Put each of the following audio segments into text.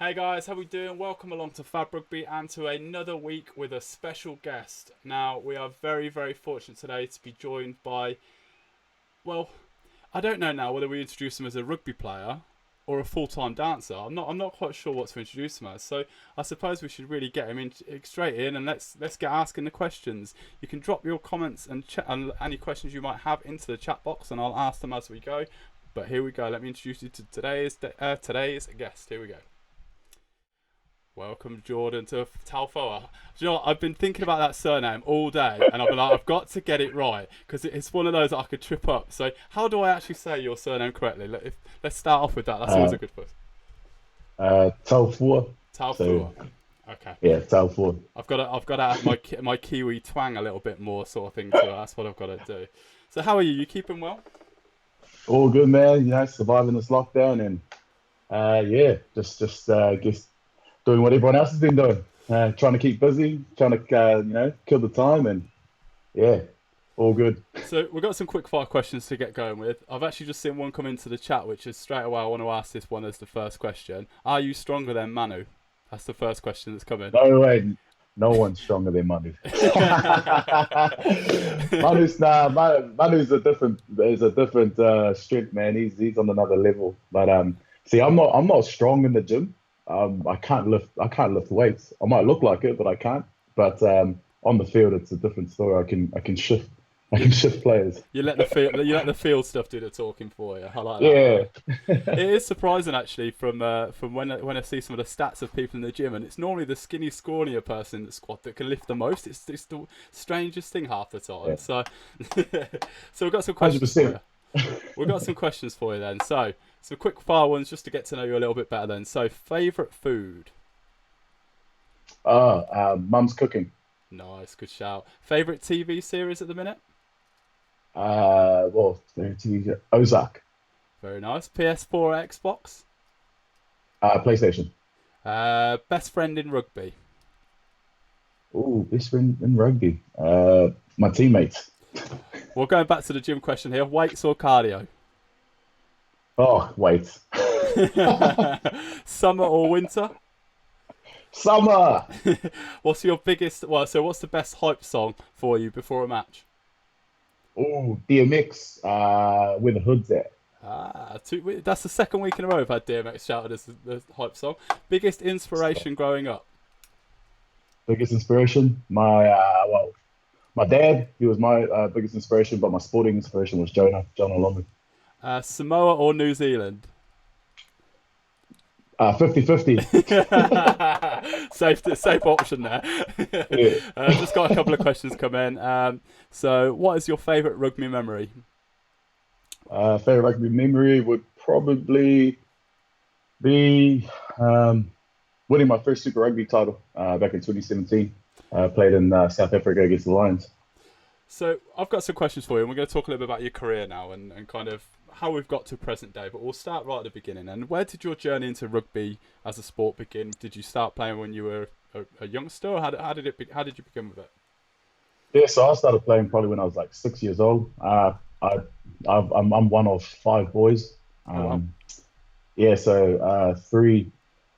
Hey guys, how we doing? Welcome along to FAB Rugby and to another week with a special guest. Now, we are very, very fortunate today to be joined by, well, I don't know now whether we introduce him as a rugby player or a full-time dancer. I'm not quite sure what to introduce him as. So I suppose we should really get him in straight in and let's get asking the questions. You can drop your comments and any questions you might have into the chat box, and I'll ask them as we go. But here we go. Let me introduce you to today's guest. Here we go. Welcome, Jordan, to Taufua. Do you know what? I've been thinking about that surname all day, and I've been like, I've got to get it right because it's one of those that I could trip up. So, how do I actually say your surname correctly? Let's start off with that. That's always a good first. Taufua. Taufua. So, okay. yeah, Taufua. I've got to add my Kiwi twang a little bit more, sort of thing. So that's what I've got to do. So, how are you? You keeping well? All good, man. Surviving this lockdown, and just guess doing what everyone else has been doing. Trying to keep busy, trying to kill the time, and yeah, all good. So we've got some quick fire questions to get going with. I've actually just seen one come into the chat, which is straight away I want to ask this one as the first question. Are you stronger than Manu? That's the first question that's come in. No way. No one's stronger than Manu. Manu's a different strength, man. He's on another level. But see, I'm not strong in the gym. I can't lift weights. I might look like it, but I can't. But on the field, it's a different story. I can shift players. You let the field stuff do the talking for you. I like that. Yeah. It is surprising actually from when I see some of the stats of people in the gym, and it's normally the skinny, scrawnier person in the squad that can lift the most. It's the strangest thing half the time. Yeah. So we've got some questions for 100%. you. We've got some questions for you then. So some quick fire ones just to get to know you a little bit better then. So favourite food? Mum's cooking. Nice, good shout. Favourite TV series at the minute? TV Ozark. Very nice. PS4 or Xbox? PlayStation. Best friend in rugby? Oh, best friend in rugby. My teammates. We're going back to the gym question here. Weights or cardio? Oh, wait. Summer or winter? Summer. What's the best hype song for you before a match? Oh, DMX. Where the hood's at. That's the second week in a row I've had DMX shouted as the hype song. Biggest inspiration growing up? Biggest inspiration? My dad. He was my biggest inspiration, but my sporting inspiration was Jonah Lomu. Samoa or New Zealand? 50-50. Safe option there. Yeah. Just got a couple of questions come in. So, what is your favourite rugby memory? Favorite rugby memory would probably be winning my first Super Rugby title back in 2017. Played in South Africa against the Lions. So I've got some questions for you, and we're going to talk a little bit about your career now and kind of how we've got to present day. But we'll start right at the beginning. And where did your journey into rugby as a sport begin? Did you start playing when you were a youngster, or how did you begin with it? Yeah, so I started playing probably when I was like 6 years old. I'm one of five boys. Wow. Yeah, so three.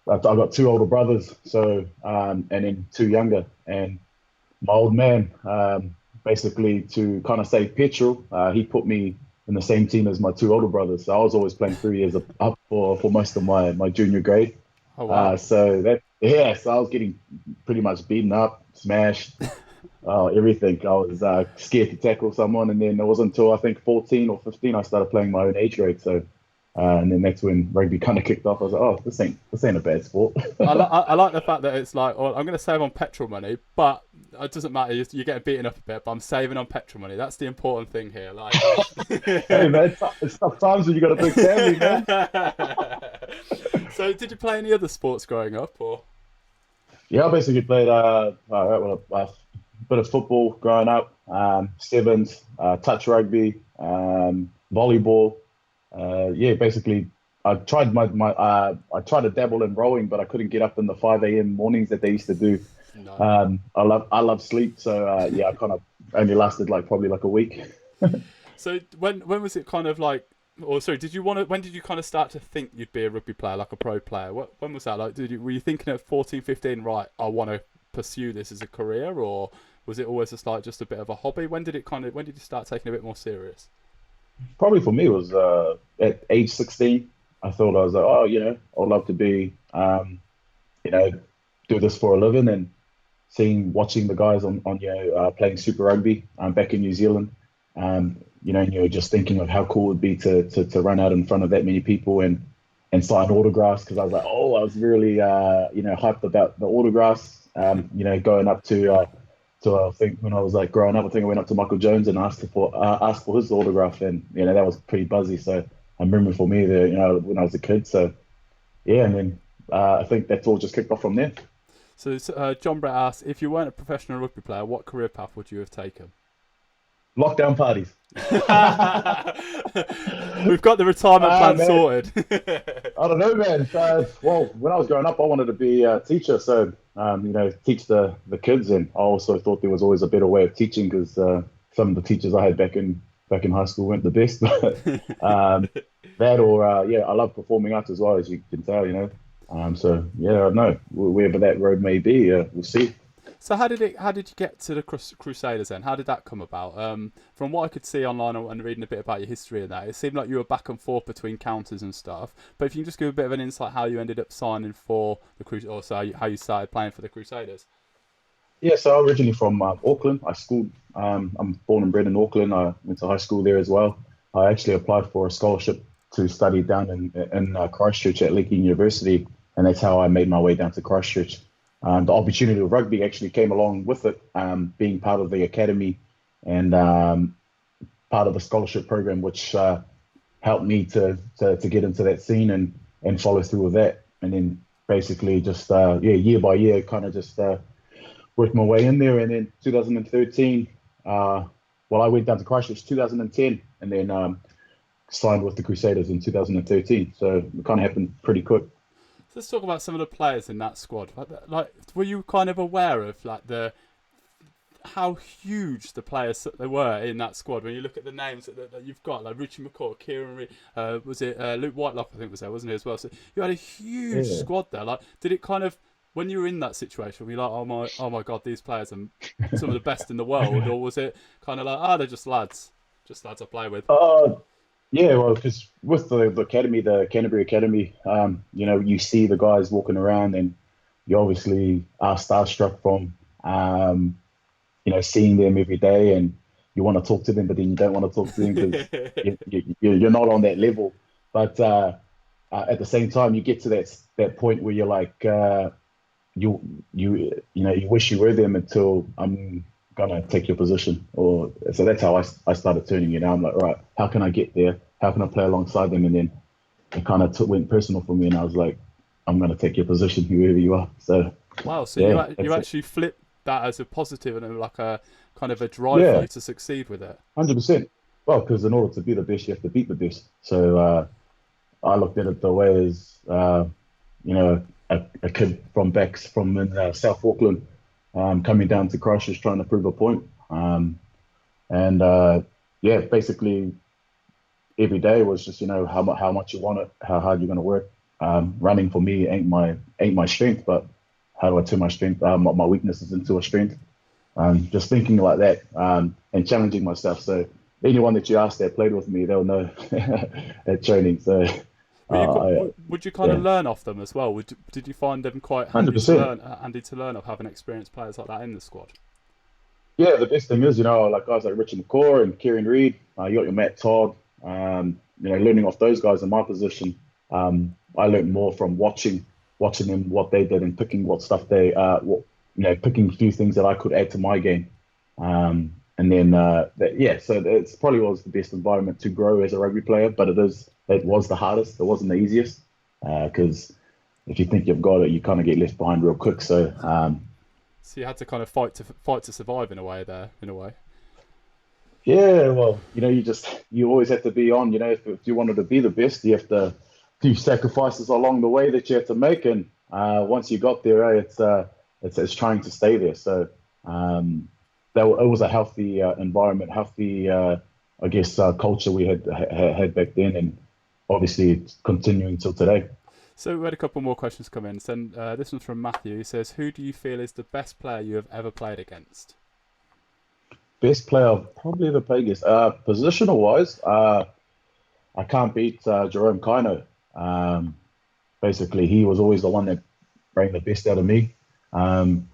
I've got two older brothers, and then two younger. And my old man, basically to kind of save petrol, he put me in the same team as my two older brothers. So I was always playing 3 years up for most of my junior grade. Oh wow! So I was getting pretty much beaten up, smashed, everything. I was scared to tackle someone, and then it wasn't until I think 14 or 15 I started playing my own age grade. So. And then that's when rugby kind of kicked off. I was like, "Oh, this ain't a bad sport." I like the fact that it's like, oh, I'm going to save on petrol money, but it doesn't matter. You're getting beaten up a bit, but I'm saving on petrol money. That's the important thing here. Like, hey man, it's tough times when you got a big family, man. So, did you play any other sports growing up, or? Yeah, I basically played a bit of football growing up, sevens, touch rugby, volleyball. Basically, I tried I tried to dabble in rowing, but I couldn't get up in the 5 a.m. mornings that they used to do. No. I love sleep, so I kind of only lasted probably a week. So when was it kind of like or sorry, did you want to? When did you kind of start to think you'd be a rugby player, like a pro player? When was that? Like, were you thinking at 14, 15, right? I want to pursue this as a career, or was it always just a bit of a hobby? When did you start taking it a bit more serious? Probably for me was at age 16. I thought I was like, oh, I'd love to be, you know, do this for a living and watching the guys on playing Super Rugby back in New Zealand. And you're just thinking of how cool it would be to run out in front of that many people and sign autographs because I was like, oh, I was really hyped about the autographs. Going up to I think when I was like growing up, I think I went up to Michael Jones and asked for his autograph, and that was pretty buzzy. So I remember for me that when I was a kid. So yeah, and then I think that's all just kicked off from there. So John Brett asks, if you weren't a professional rugby player, what career path would you have taken? Lockdown parties. We've got the retirement plan Man, sorted. I don't know, man. Well, when I was growing up, I wanted to be a teacher, so teach the kids, and I also thought there was always a better way of teaching because some of the teachers I had back in high school weren't the best. But that or yeah, I love performing arts as well, as you can tell, So yeah, I don't know wherever that road may be, we'll see. So how did you get to the Crusaders then? How did that come about? From what I could see online and reading a bit about your history and that, it seemed like you were back and forth between counters and stuff. But if you can just give a bit of an insight how you ended up signing for the Crusaders, or so how you started playing for the Crusaders. Yeah, so I'm originally from Auckland. I'm born and bred in Auckland. I went to high school there as well. I actually applied for a scholarship to study down in Christchurch at Lincoln University, and that's how I made my way down to Christchurch. The opportunity of rugby actually came along with it, being part of the academy and part of the scholarship program, which helped me to get into that scene and follow through with that. And then basically just year by year, kind of just worked my way in there. And then 2013, I went down to Christchurch 2010, and then signed with the Crusaders in 2013. So it kind of happened pretty quick. Let's talk about some of the players in that squad. Like, were you kind of aware of how huge the players that they were in that squad? When you look at the names that you've got, like Richie McCaw, Kieran Reid, was it Luke Whitelock? I think was there, wasn't he as well? So you had a huge squad there. Like, did it kind of, when you were in that situation, were you like, oh my god, these players are some of the best in the world, or was it kind of like, they're just lads I play with? Yeah, well, because with the academy, the Canterbury Academy, you see the guys walking around, and you obviously are starstruck from, seeing them every day, and you want to talk to them, but then you don't want to talk to them because you're not on that level. But at the same time, you get to that point where you're like, you wish you were them until I'm gonna take your position, or so that's how I started turning. I'm like, right, how can I get there? How can I play alongside them? And then it kind of went personal for me, and I was like, I'm gonna take your position, whoever you are. So wow, so yeah, you actually flipped that as a positive and like a kind of a drive for you to succeed with it. 100%. Well, because in order to be the best, you have to beat the best. So I looked at it the way as a kid from in South Auckland. Coming down to Christchurch trying to prove a point. Basically every day was just, how much you want it, how hard you're going to work. Running for me ain't my strength, but how do I turn my strength, my weaknesses into a strength? Just thinking like that and challenging myself. So anyone that you ask that played with me, they'll know at training. So would you kind of learn off them as well? Did you find them quite handy to learn of having experienced players like that in the squad? Yeah, the best thing is, like guys like Richie McCaw and Kieran Reid, you got your Matt Todd, learning off those guys in my position. I learned more from watching them, what they did, and picking what stuff picking a few things that I could add to my game. And then, so it's probably was the best environment to grow as a rugby player, but it was the hardest. It wasn't the easiest because if you think you've got it, you kind of get left behind real quick. So, so you had to kind of fight to survive in a way. Yeah, well, you always have to be on. If you wanted to be the best, you have to few sacrifices along the way that you have to make, and once you got there, it's trying to stay there. So it was a healthy environment, healthy I guess, culture we had back then, and obviously it's continuing till today. So we had a couple more questions come in. So, this one's from Matthew. He says, "Who do you feel is the best player you have ever played against?" Best player I've probably ever played against. Positional wise, I can't beat Jerome Kino. Um, Basically, he was always the one that bring the best out of me. Um,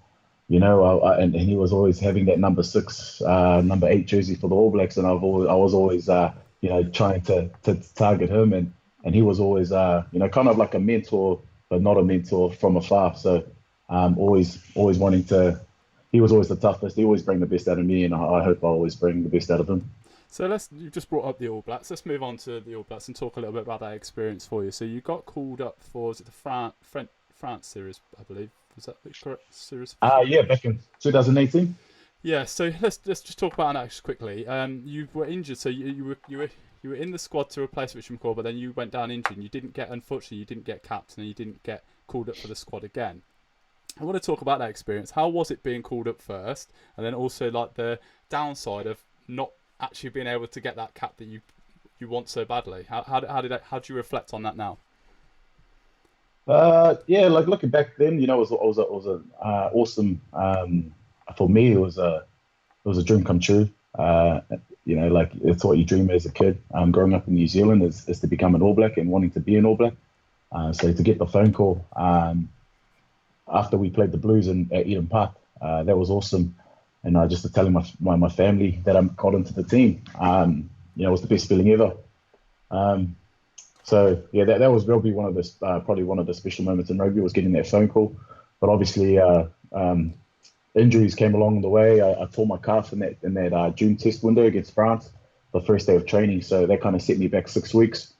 and he was always having that number 6, number 8 jersey for the All Blacks, and I was always, trying to target him, and he was always, kind of like a mentor, but not a mentor from afar. So, always wanting to. He was always the toughest. He always bring the best out of me, and I hope I always bring the best out of him. So you've just brought up the All Blacks. Let's move on to the All Blacks and talk a little bit about that experience for you. So you got called up for, was it the France series, I believe? Was that the correct series? Yeah, back in 2018. Yeah. So let's just talk about that just quickly. You were injured, so you were in the squad to replace Richard McCaw, but then you went down injured. And unfortunately, you didn't get capped, and you didn't get called up for the squad again. I want to talk about that experience. How was it being called up first, and then also like the downside of not actually being able to get that cap that you want so badly? How do you reflect on that now? Yeah, like looking back then, it was a awesome. For me, it was a dream come true. Like it's what you dream as a kid. Growing up in New Zealand is to become an All Black and wanting to be an All Black. So to get the phone call after we played the Blues at Eden Park, that was awesome. And just to telling my family that I'm got into the team, it was the best feeling ever. Um, so yeah, that was probably one of the special moments in rugby was getting that phone call. But obviously, injuries came along the way. I tore my calf in that June test window against France, the first day of training. So that kind of set me back 6 weeks.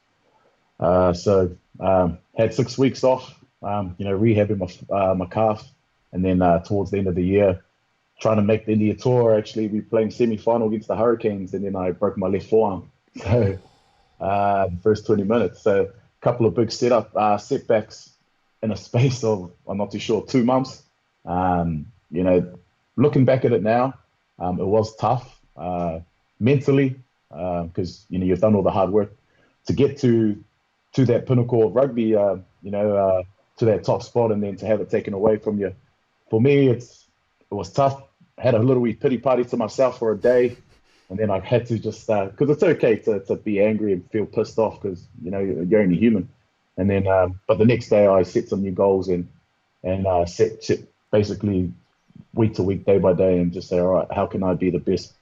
Had 6 weeks off, rehabbing my calf, and then towards the end of the year, trying to make the India tour. Actually, we playing semi-final against the Hurricanes, and then I broke my left forearm. So the first 20 minutes. So a couple of big setbacks in a space of, I'm not too sure, 2 months. Um, you know, Looking back at it now, it was tough mentally because you've done all the hard work to get to that pinnacle of rugby, to that top spot, and then to have it taken away from you. For me, it was tough. I had a little wee pity party to myself for a day, and then I had to just because it's okay to be angry and feel pissed off because you're only human. And then, but the next day I set some new goals and set basically week to week, day by day, and just say, all right, how can I be the best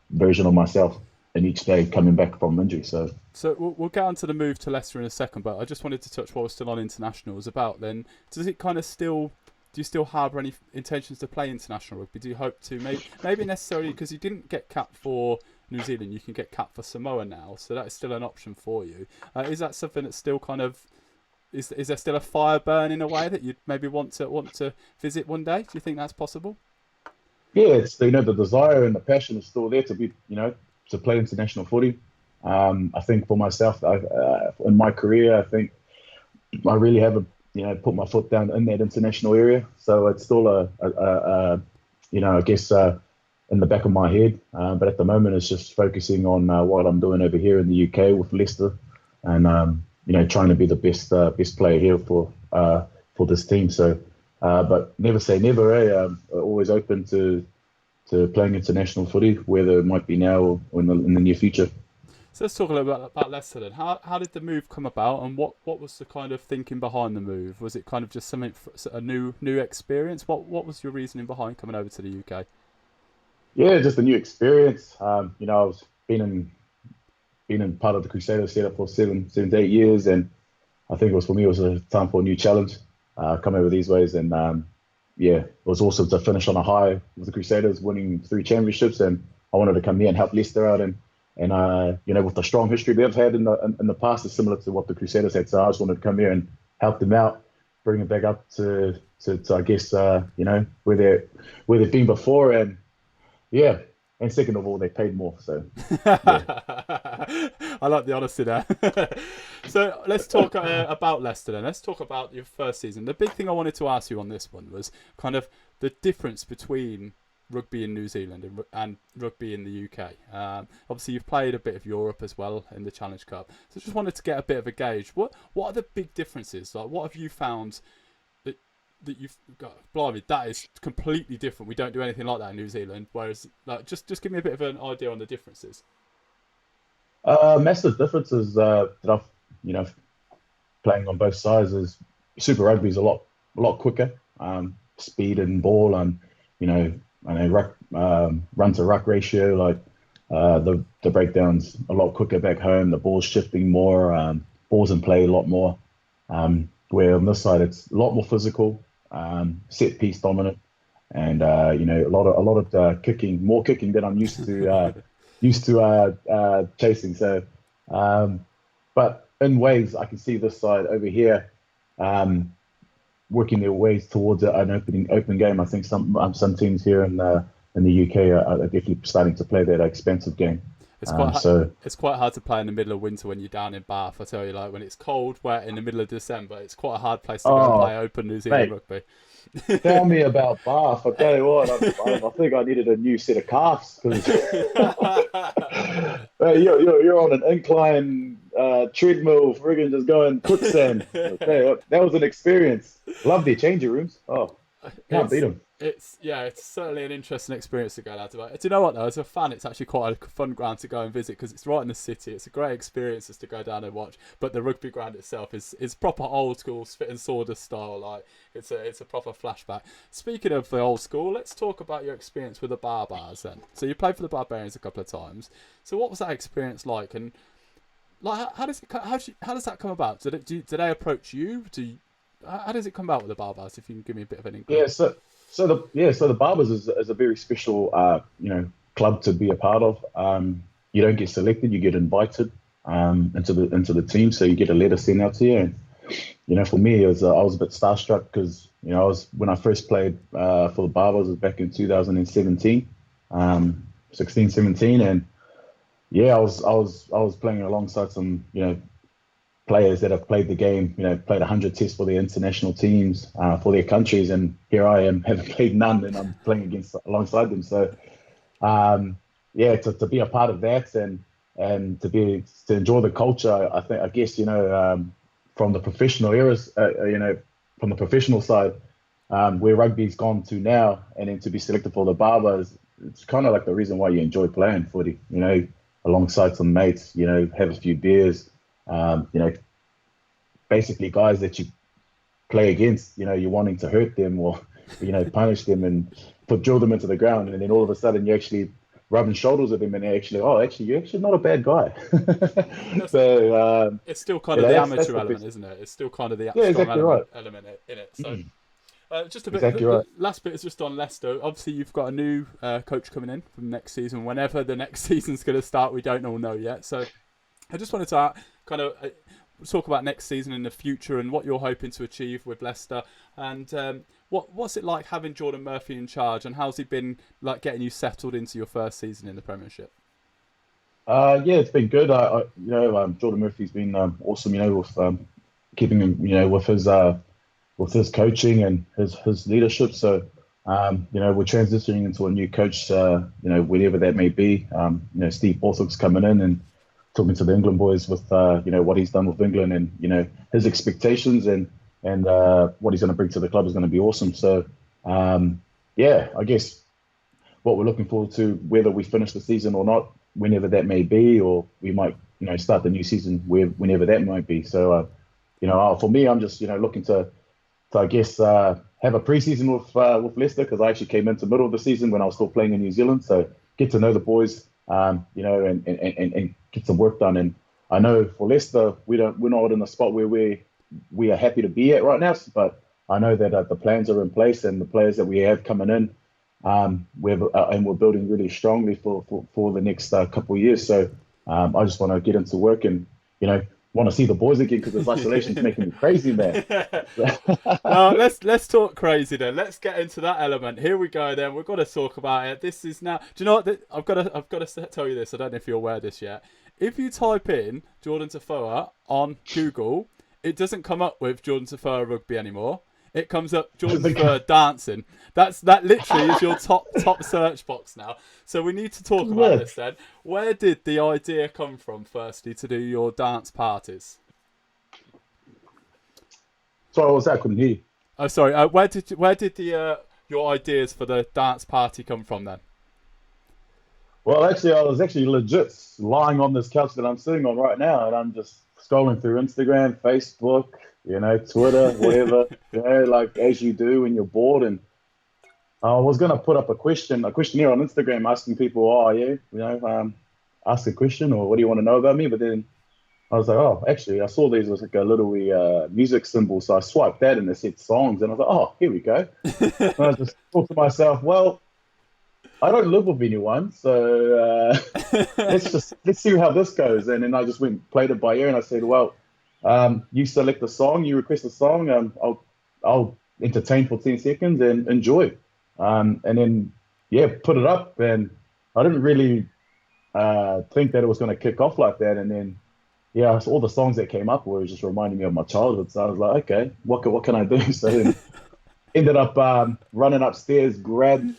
version of myself in each day coming back from injury? So we'll get on to the move to Leicester in a second, but I just wanted to touch what was still on internationals about then. Does it kind of do you still harbour any intentions to play international rugby? Do you hope to? Maybe necessarily because you didn't get capped for New Zealand, you can get capped for Samoa now, so that is still an option for you. Is that something that's still kind of is there still a fire burn in a way that you'd maybe want to visit one day? Do you think that's possible? Yeah, it's the desire and the passion is still there to be to play international footy. I think for myself, in my career, I think I really haven't put my foot down in that international area. So it's still I guess in the back of my head. But at the moment, it's just focusing on what I'm doing over here in the UK with Leicester, and trying to be the best player here for this team. So, but never say never. Always open to playing international footy, whether it might be now or in the near future. So let's talk a little bit about Leicester then. How did the move come about, and what was the kind of thinking behind the move? Was it kind of just something a new experience? What was your reasoning behind coming over to the UK? Yeah, just a new experience. I was been in part of the Crusaders setup for 7 to 8 years, and I think for me it was a time for a new challenge. Come over these ways, and yeah, it was awesome to finish on a high with the Crusaders, winning 3 championships, and I wanted to come here and help Leicester out, and with the strong history they've had in the past, is similar to what the Crusaders had. So I just wanted to come here and help them out, bring it back up to I guess where they've been before, and yeah. And second of all, they paid more. So, yeah. I like the honesty there. So let's talk about Leicester then. Let's talk about your first season. The big thing I wanted to ask you on this one was kind of the difference between rugby in New Zealand and rugby in the UK. Obviously, you've played a bit of Europe as well in the Challenge Cup. So just wanted to get a bit of a gauge. What are the big differences? Like, what have you found that you've got? Blimey, that is completely different. We don't do anything like that in New Zealand. Whereas, like, just give me a bit of an idea on the differences. Massive differences that I've, playing on both sides is Super Rugby is a lot quicker. Speed and ball, and I know run to ruck ratio, like the breakdowns a lot quicker back home. The ball's shifting more, balls in play a lot more. Where on this side it's a lot more physical, set piece dominant, and a lot of kicking, more kicking than I'm used to chasing. So, but in ways I can see this side over here working their ways towards an open game. I think some teams here in the UK are definitely starting to play that expensive game. It's quite hard to play in the middle of winter when you're down in Bath. I tell you, like when it's cold, wet in the middle of December, it's quite a hard place to go and play open New Zealand rugby. Tell me about Bath. I tell you what, I think I needed a new set of calves because you're on an incline treadmill, friggin' just going quicksand. I tell you what, that was an experience. Love their changing rooms. Oh, can't beat them. It's certainly an interesting experience to go out to. Do you know what though? As a fan, it's actually quite a fun ground to go and visit because it's right in the city. It's a great experience just to go down and watch. But the rugby ground itself is proper old school, spit and sawdust style. Like it's a proper flashback. Speaking of the old school, let's talk about your experience with the Barbarians then. So you played for the Barbarians a couple of times. So what was that experience like? And like how does that come about? Did they approach you? How does it come about with the Barbarians? If you can give me a bit of an inkling. Yeah. So the Barbers is a very special club to be a part of. You don't get selected, you get invited into the team, so you get a letter sent out to you. And for me, I was a bit starstruck because when I first played for the Barbers, it was back in 2017, 16, 17, and I was playing alongside some players that have played the game, played 100 tests for their international teams, for their countries, and here I am, having played none, and I'm playing alongside them. So, to be a part of that and to enjoy the culture, I guess from the professional eras, from the professional side, where rugby's gone to now, and then to be selected for the Barbers, it's kind of like the reason why you enjoy playing footy, alongside some mates, have a few beers. Basically guys that you play against, you're wanting to hurt them or, punish them and drill them into the ground. And then all of a sudden you're actually rubbing shoulders with them and you're actually not a bad guy. So, it's still kind of the amateur element, isn't it? It's still kind of the element in it. So. Just a bit. Exactly right. Last bit is just on Leicester. Obviously, you've got a new coach coming in from next season. Whenever the next season's going to start, we don't all know yet. So, I just wanted to kind of talk about next season in the future and what you're hoping to achieve with Leicester. And what's it like having Jordan Murphy in charge? And how's he been like getting you settled into your first season in the Premiership? It's been good. Jordan Murphy's been awesome. With keeping him, with his coaching and his leadership. So, we're transitioning into a new coach, whenever that may be. Steve Borthwick's coming in and talking to the England boys with, what he's done with England and, his expectations and what he's going to bring to the club is going to be awesome. So, I guess what we're looking forward to, whether we finish the season or not, whenever that may be, or we might, start the new season whenever that might be. So, for me, I'm just, looking to I guess, have a pre-season with Leicester because I actually came into the middle of the season when I was still playing in New Zealand. So get to know the boys, and get some work done. And I know for Leicester, we're not in a spot where we are happy to be at right now. But I know that the plans are in place and the players that we have coming in, we're building really strongly for the next couple of years. So I just want to get into work and want to see the boys again because this isolation's making me crazy, man. Well, let's talk crazy then. Let's get into that element. Here we go. Then we've got to talk about it. This is now. Do you know what? I've got to tell you this. I don't know if you're aware of this yet. If you type in Jordan Taufua on Google, it doesn't come up with Jordan Taufua Rugby anymore. it comes up Jordan for dancing. That literally is your top search box now. So we need to talk about this then. Where did the idea come from, firstly, to do your dance parties? Sorry, what was that? I couldn't hear you. Oh, sorry. Where did the your ideas for the dance party come from then? Well, actually, I was actually legit lying on this couch that I'm sitting on right now, and I'm just scrolling through Instagram, Facebook, Twitter, whatever, like as you do when you're bored. And I was gonna put up a questionnaire on Instagram asking people, oh yeah, ask a question or what do you want to know about me? But then I was like, oh, actually, I saw these was like a little music symbol, so I swiped that and it said songs, and I was like, oh, here we go. And I just thought to myself, well, I don't live with anyone, so let's see how this goes. And then I just went played it by ear, and I said, well, you select a song, you request a song, I'll entertain for 10 seconds and enjoy. And then put it up, and I didn't really think that it was going to kick off like that. And then all the songs that came up were just reminding me of my childhood. So I was like, okay, what can I do? So then ended up running upstairs, grabbed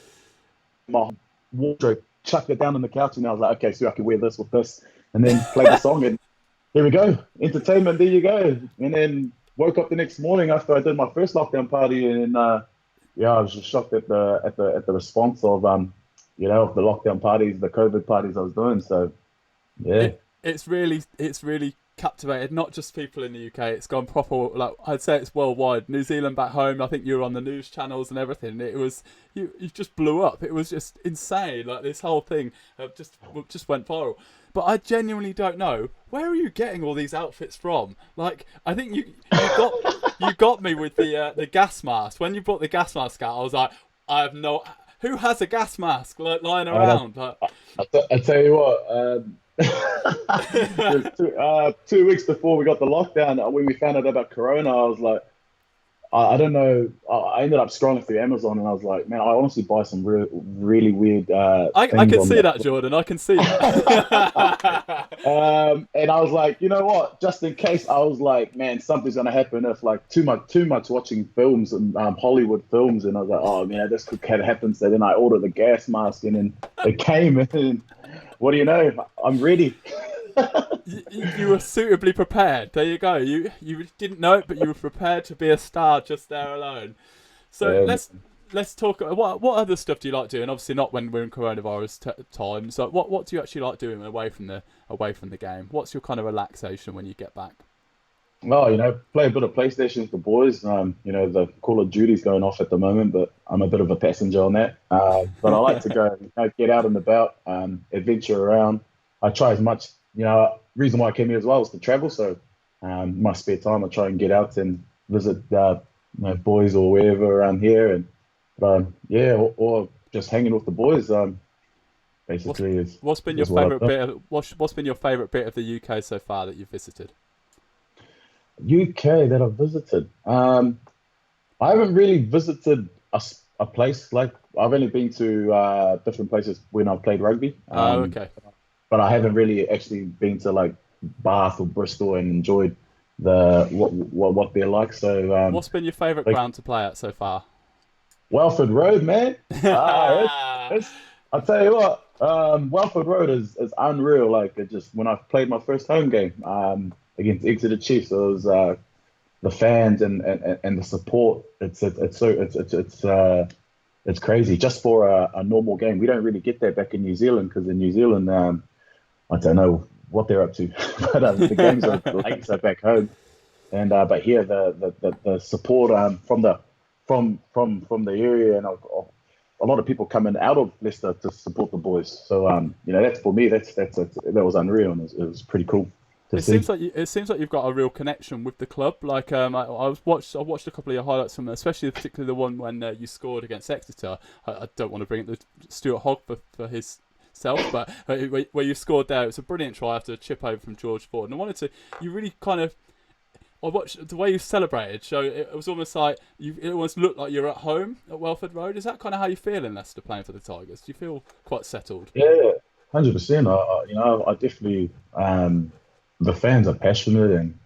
my wardrobe, chucked it down on the couch, and I was like, okay, so I can wear this with this, and then play the song, and here we go, entertainment. There you go. And then woke up the next morning after I did my first lockdown party, and I was just shocked at the response of of the lockdown parties, the COVID parties I was doing. So it's really captivated not just people in the UK. It's gone proper, like I'd say it's worldwide. New Zealand back home, I think you were on the news channels and everything. It was you just blew up. It was just insane. Like this whole thing just went viral. But I genuinely don't know, where are you getting all these outfits from? Like I think you got me with the gas mask. When you brought the gas mask out, I was like, I have no, who has a gas mask lying around? I tell you what. 2 weeks before we got the lockdown, when we found out about Corona, I was like, I don't know. I ended up scrolling through Amazon, and I was like, man, I honestly buy some really weird. I can see that, Jordan. I can see that. And I was like, you know what? Just in case, I was like, man, something's gonna happen if like too much watching films and Hollywood films, and I was like, oh man, this could happen. So then I ordered the gas mask, and then it came, and what do you know? I'm ready. You were suitably prepared. There you go. You didn't know it, but you were prepared to be a star just there alone. So let's talk. What other stuff do you like doing? Obviously not when we're in coronavirus time. So what do you actually like doing away from the game? What's your kind of relaxation when you get back? Well, play a bit of PlayStation with the boys. The Call of Duty's going off at the moment, but I'm a bit of a passenger on that. But I like to go, get out and about, adventure around. I try as much. Reason why I came here as well was to travel. So, my spare time, I try and get out and visit, boys or wherever around here, and or just hanging with the boys. Basically, what's been your favourite bit? What's been your favourite bit of the UK so far that you've visited? UK that I've visited. I haven't really visited a place. Like I've only been to different places when I've played rugby. Okay. But I haven't really actually been to like Bath or Bristol and enjoyed what they're like. So what's been your favourite ground to play at so far? Welford Road, man. I'll tell you what, Welford Road is unreal. Like when I played my first home game against Exeter Chiefs, it was the fans and the support. It's crazy. Just for a normal game, we don't really get that back in New Zealand, because in New Zealand, I don't know what they're up to, but the games are late, so back home. And but here the support from the area, and a lot of people coming out of Leicester to support the boys. So that's for me. That was unreal, and it was pretty cool. It seems like you've got a real connection with the club. Like I watched a couple of your highlights from, especially particularly the one when you scored against Exeter. I don't want to bring it to Stuart Hogg for his self, but where you scored there, it was a brilliant try after a chip over from George Ford. And you really kind of, I watched the way you celebrated. So it was almost like it almost looked like you're at home at Welford Road. Is that kind of how you feel in Leicester playing for the Tigers? Do you feel quite settled? Yeah, 100%. I definitely. The fans are passionate, and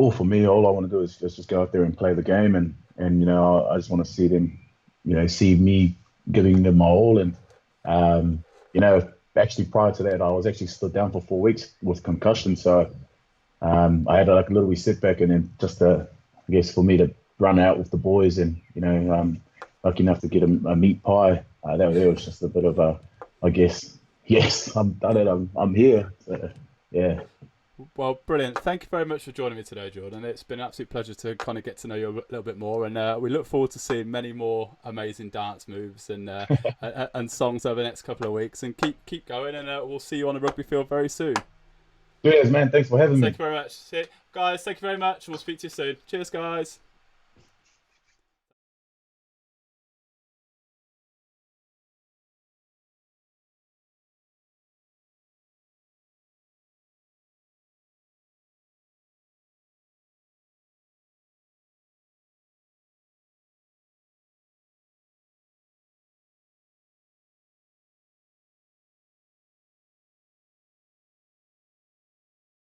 all for me, all I want to do is just go out there and play the game, and I just want to see them, see me giving them my all, and um, actually prior to that, I was actually stood down for 4 weeks with concussion, so I had like a little wee setback, and then just I guess for me to run out with the boys, and lucky enough to get a meat pie, that was just a bit of a, I guess, yes, I'm done it, I'm here, so, yeah. Well, brilliant. Thank you very much for joining me today, Jordan. It's been an absolute pleasure to kind of get to know you a little bit more, and we look forward to seeing many more amazing dance moves and songs over the next couple of weeks. And keep going, and we'll see you on the rugby field very soon. Cheers, man. Thanks for having Thank me. you very much, guys. Thank you very much. We'll speak to you soon. Cheers, guys.